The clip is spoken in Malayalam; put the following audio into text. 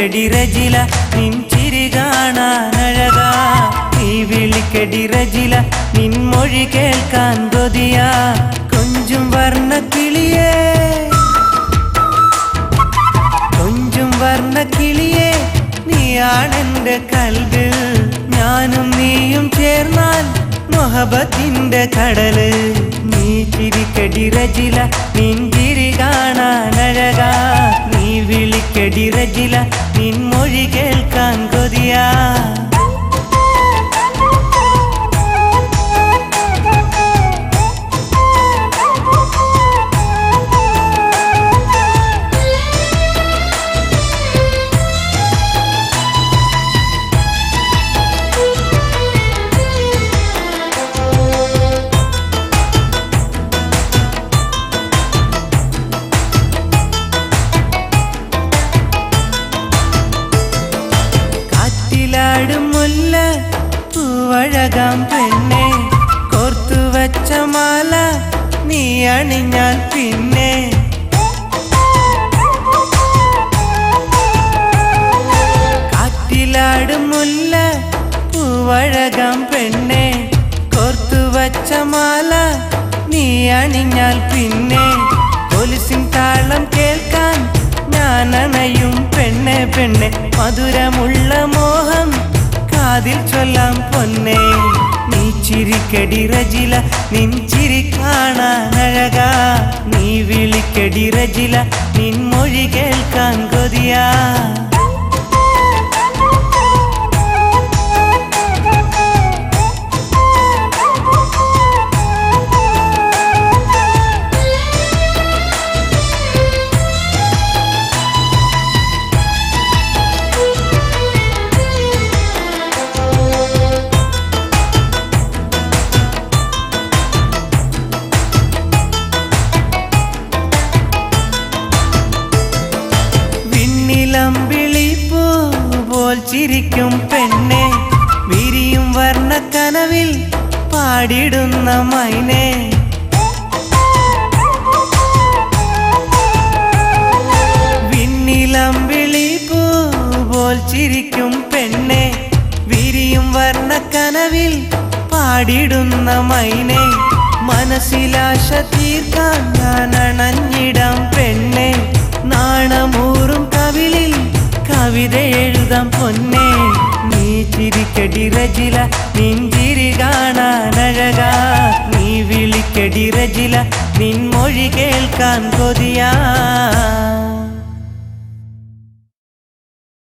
വിളിക്കടി റജില നിൻ ചിരി കാണാനഴകാ നീ വിളിക്കടി റജില നിൻ മൊഴി കേൾക്കാൻ കൊതിയാ കൊഞ്ചും വർണ്ണക്കിളിയേ കൊഞ്ചും വർണ്ണക്കിളിയേ നീയാണെന്റെ കൽബിൽ ഞാനും നീയും ചേർന്നാൽ മൊഹബത്തിന്റെ കടല് നീ ചിരിക്കടി റജില നിൻ ചിരി കാണാനഴകാ നീ വിളിക്കടി റജില നിൻ മൊഴി കേൾക്കാൻ കൊതിയാ മുല്ല പൂവഴകാം പെണ്ണെ കോർത്തുവച്ച മാല നീ അണിഞ്ഞാൽ പിന്നെ കാറ്റിലാടും മുല്ല പൂവഴകാം പെണ്ണെ കോർത്തുവച്ച മാല നീ അണിഞ്ഞാൽ പിന്നെ പോലീസിൻ താളം കേൾക്കാൻ ഞാൻ അണയും പെണ്ണെ പെണ്ണെ മധുരമുള്ള മോഹം കാതിൽ ചൊല്ലാം പൊന്നെ നീ ചിരിക്കടി റജില നിൻ ചിരി കാണാനഴകാ നീ വിളിക്കടി റജില നിൻ മൊഴി കേൾക്കാൻ കൊതിയാ വിളിപ്പൂ പോൽ ചിരിക്കും പെണ്ണെ വിരിയും വർണ്ണക്കനവിൽ പാടിടുന്ന മൈനെ വിണ്ണിലം വിളിപ്പൂ പോൽ ചിരിക്കും പെണ്ണെ വിരിയും വർണ്ണക്കനവിൽ പാടിടുന്ന മൈനെ മനസ്സിലാശ തീർക്കാൻ ഞാൻ അണഞ്ഞിടാം പെണ്ണെ നാണമൂറും കവിളിൽ കവിത എഴുതാം പൊന്നെ നീ ചിരിക്കടി റജില നിൻ ചിരി കാണാനഴകാ നീ വിളിക്കടി റജില നിൻ മൊഴി കേൾക്കാൻ കൊതിയാ